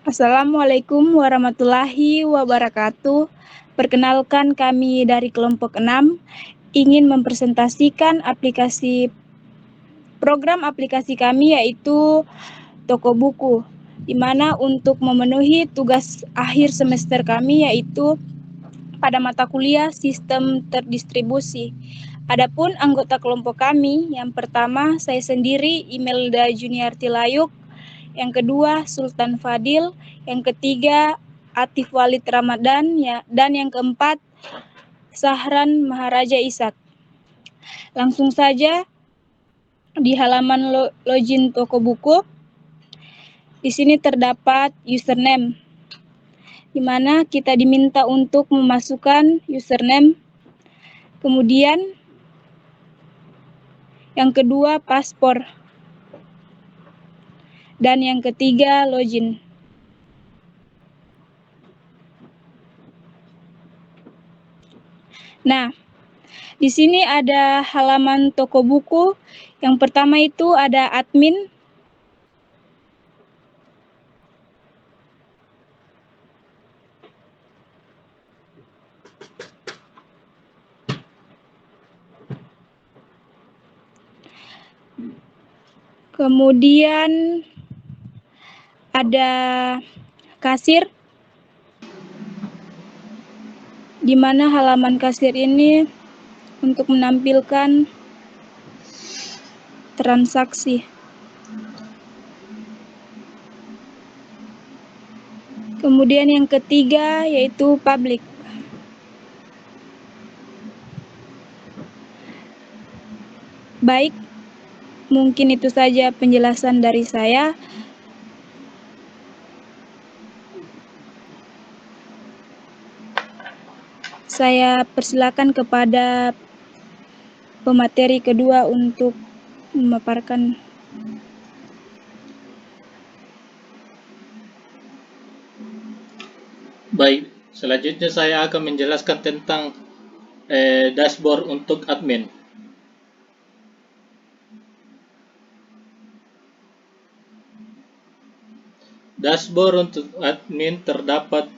Assalamualaikum warahmatullahi wabarakatuh. Perkenalkan kami dari kelompok 6 ingin mempresentasikan program aplikasi kami yaitu toko buku, di mana untuk memenuhi tugas akhir semester kami yaitu pada mata kuliah sistem terdistribusi. Adapun anggota kelompok kami, yang pertama saya sendiri Imelda Juniarti Layuk, yang kedua Sultan Fadil, yang ketiga Atif Walid Ramadan, dan yang keempat Sahran Maharaja Ishak. Langsung saja di halaman login toko buku, di sini terdapat username, di mana kita diminta untuk memasukkan username, kemudian yang kedua paspor, dan yang ketiga login. Nah, di sini ada halaman toko buku. Yang pertama itu ada admin. Kemudian ada kasir, di mana halaman kasir ini untuk menampilkan transaksi. Kemudian yang ketiga yaitu public. Baik, mungkin itu saja penjelasan dari saya. Saya persilakan kepada pemateri kedua untuk memaparkan. Baik, selanjutnya saya akan menjelaskan tentang dashboard untuk admin. Dashboard untuk admin terdapat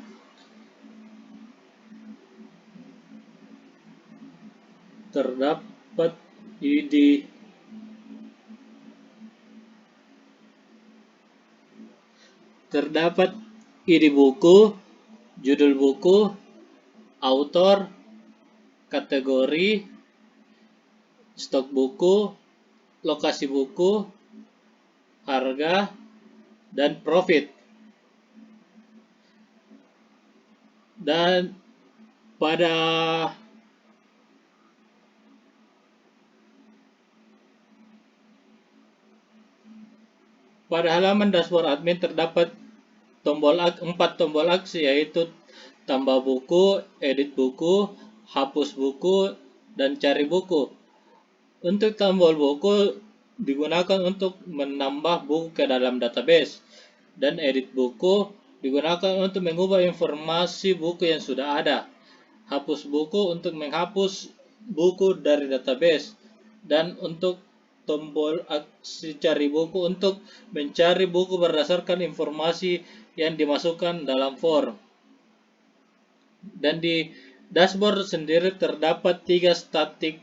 di terdapat ide buku, judul buku, autor, kategori, stok buku, lokasi buku, harga, dan profit. Dan pada halaman dashboard admin terdapat 4 tombol aksi, yaitu tambah buku, edit buku, hapus buku, dan cari buku. Untuk tombol buku digunakan untuk menambah buku ke dalam database, dan edit buku digunakan untuk mengubah informasi buku yang sudah ada. Hapus buku untuk menghapus buku dari database, dan untuk tombol aksi cari buku untuk mencari buku berdasarkan informasi yang dimasukkan dalam form. Dan di dashboard sendiri terdapat 3 statik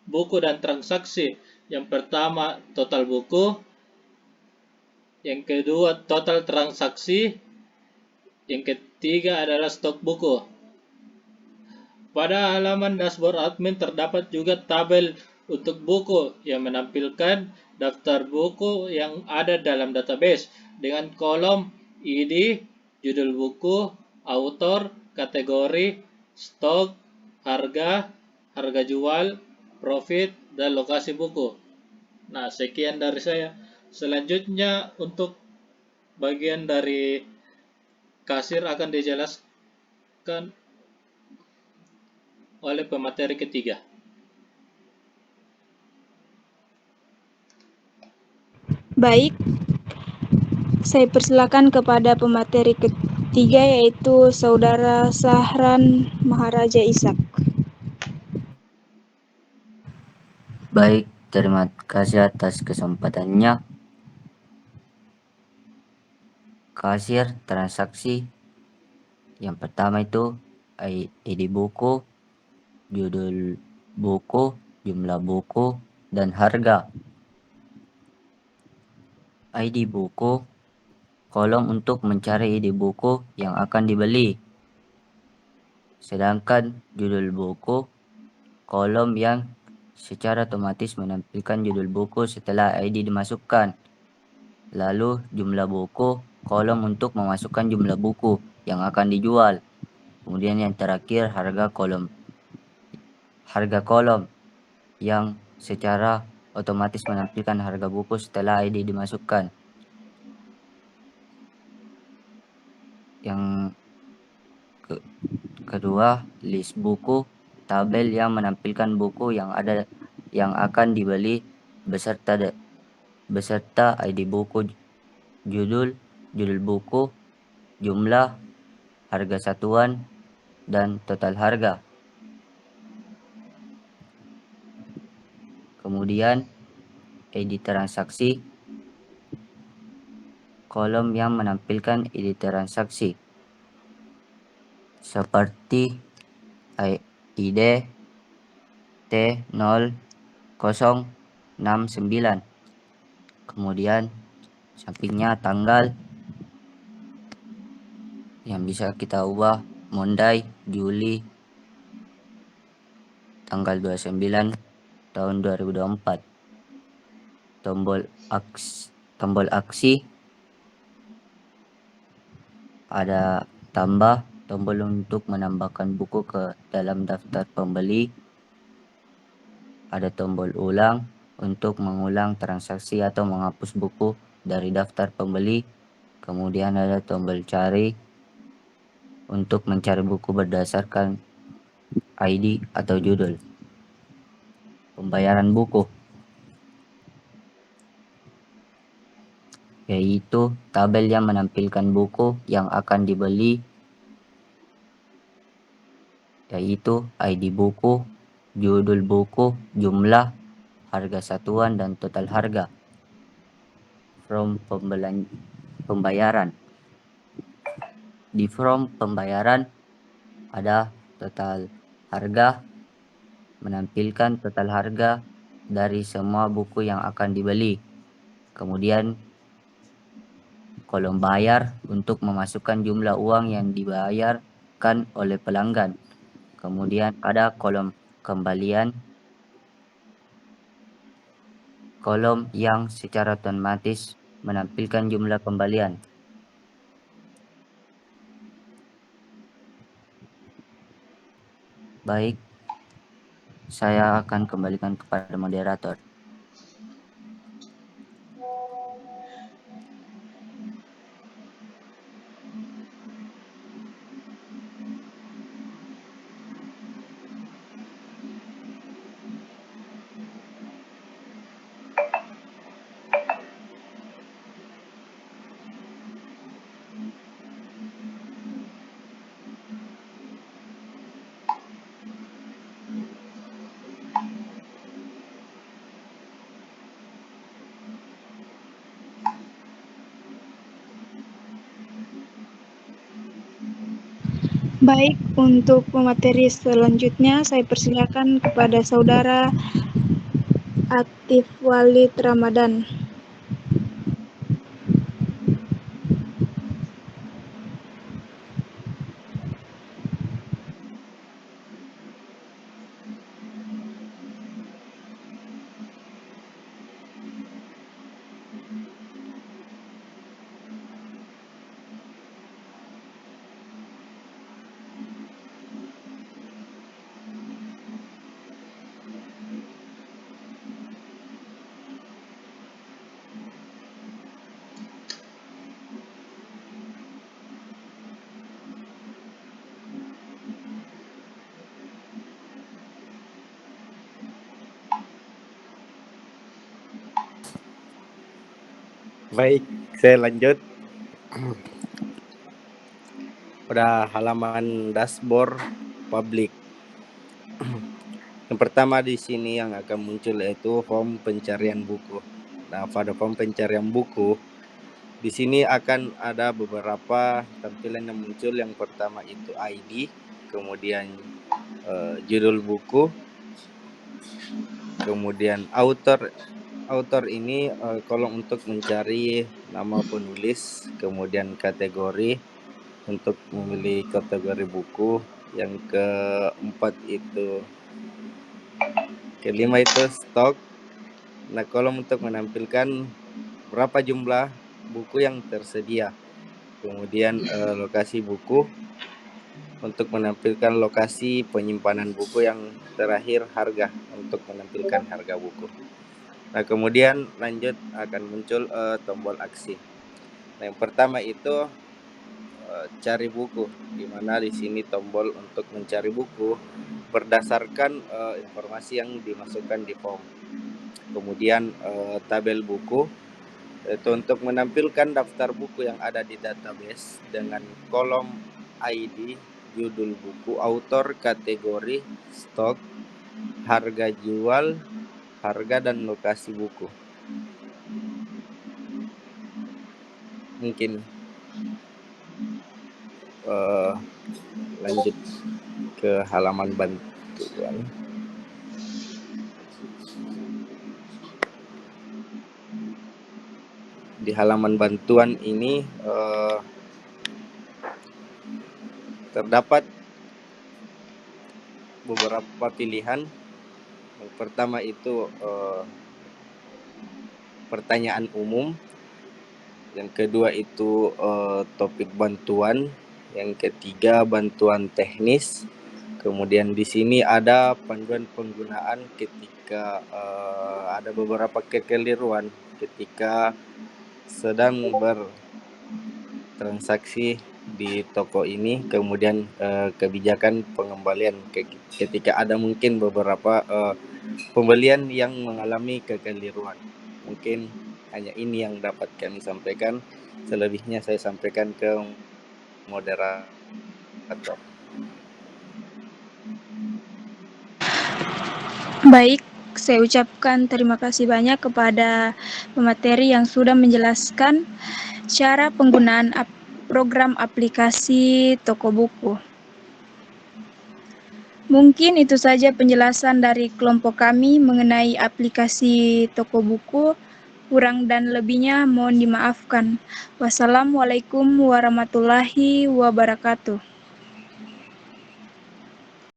buku dan transaksi. Yang pertama total buku, yang kedua total transaksi, yang ketiga adalah stok buku. Pada halaman dashboard admin terdapat juga tabel untuk buku yang menampilkan daftar buku yang ada dalam database dengan kolom ID, judul buku, autor, kategori, stok, harga, harga jual, profit, dan lokasi buku. Nah, sekian dari saya. Selanjutnya untuk bagian dari kasir akan dijelaskan oleh pemateri ketiga. Baik, saya persilakan kepada pemateri ketiga yaitu Saudara Sahran Maharaja Ishak. Baik, terima kasih atas kesempatannya. kasir transaksi. Yang pertama itu ID buku, judul buku, jumlah buku, dan harga. ID buku, kolom untuk mencari ID buku yang akan dibeli. Sedangkan judul buku, kolom yang secara otomatis menampilkan judul buku setelah ID dimasukkan. Lalu jumlah buku, kolom untuk memasukkan jumlah buku yang akan dijual. Kemudian yang terakhir harga kolom yang secara otomatis menampilkan harga buku setelah ID dimasukkan. Yang kedua, list buku, tabel yang menampilkan buku yang akan dibeli beserta ID buku, judul buku, jumlah, harga satuan, dan total harga. Kemudian ID transaksi, kolom yang menampilkan ID transaksi seperti ID T0069. Kemudian sampingnya tanggal yang bisa kita ubah, Monday, Juli, tanggal 29 tahun 2024. Tombol aksi, ada tambah, tombol untuk menambahkan buku ke dalam daftar pembeli, ada tombol ulang untuk mengulang transaksi atau menghapus buku dari daftar pembeli. Kemudian ada tombol cari untuk mencari buku berdasarkan ID atau judul. Pembayaran buku, yaitu tabel yang menampilkan buku yang akan dibeli, yaitu ID buku, judul buku, jumlah, harga satuan, dan total harga. Form pembayaran. Di form pembayaran ada total harga, menampilkan total harga dari semua buku yang akan dibeli. Kemudian kolom bayar untuk memasukkan jumlah uang yang dibayarkan oleh pelanggan. Kemudian ada kolom kembalian, kolom yang secara otomatis menampilkan jumlah kembalian. Baik, saya akan kembalikan kepada moderator. Baik, untuk pemateri selanjutnya saya persilakan kepada Saudara Atif Walid Ramadan. Baik, saya lanjut pada halaman dashboard publik. Yang pertama di sini yang akan muncul yaitu form pencarian buku. Nah, pada form pencarian buku Di sini akan ada beberapa tampilan yang muncul. Yang pertama itu ID, kemudian judul buku, kemudian author ini kolom untuk mencari nama penulis, kemudian kategori untuk memilih kategori buku. Yang kelima itu stok. Nah, kolom untuk menampilkan berapa jumlah buku yang tersedia. Kemudian lokasi buku untuk menampilkan lokasi penyimpanan buku. Yang terakhir harga untuk menampilkan harga buku. Nah, kemudian lanjut akan muncul tombol aksi. Nah, yang pertama itu cari buku, di mana di sini tombol untuk mencari buku berdasarkan informasi yang dimasukkan di form. Kemudian tabel buku itu untuk menampilkan daftar buku yang ada di database dengan kolom ID, judul buku, author, kategori, stok, harga jual, harga dan lokasi buku. Mungkin lanjut ke halaman bantuan. Di halaman bantuan ini terdapat beberapa pilihan. Yang pertama itu pertanyaan umum. Yang kedua itu topik bantuan. Yang ketiga bantuan teknis. Kemudian di sini ada panduan penggunaan ketika ada beberapa kekeliruan ketika sedang bertransaksi di toko ini. Kemudian kebijakan pengembalian ketika ada mungkin beberapa pembelian yang mengalami kekeliruan. Mungkin hanya ini yang dapat kami sampaikan. Selebihnya saya sampaikan ke moderator. Baik, saya ucapkan terima kasih banyak kepada pemateri yang sudah menjelaskan cara penggunaan program aplikasi toko buku. Mungkin itu saja penjelasan dari kelompok kami mengenai aplikasi toko buku. Kurang dan lebihnya mohon dimaafkan. Wassalamualaikum warahmatullahi wabarakatuh.